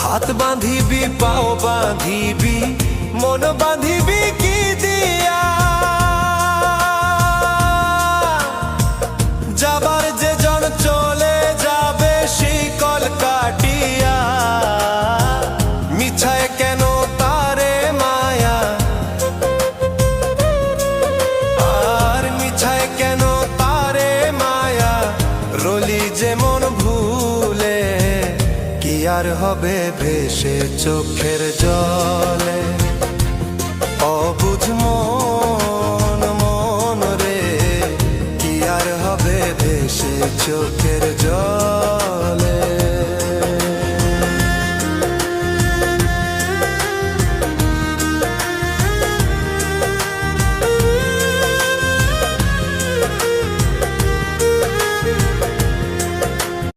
হাত বাঁধিবি পাও বাঁধিবি মন বাঁধিবি কি দিয়া যাবার যে জন চলে যাবে শিকল কাটিয়া মিছায় কেন তারে মায়া আর মিছায় কেন তারে মায়া রলি যেমন ভুলে কি আর হবে ভেসে চোখের জলে অবুঝ মন মন রে কি আর হবে ভেসে চোখে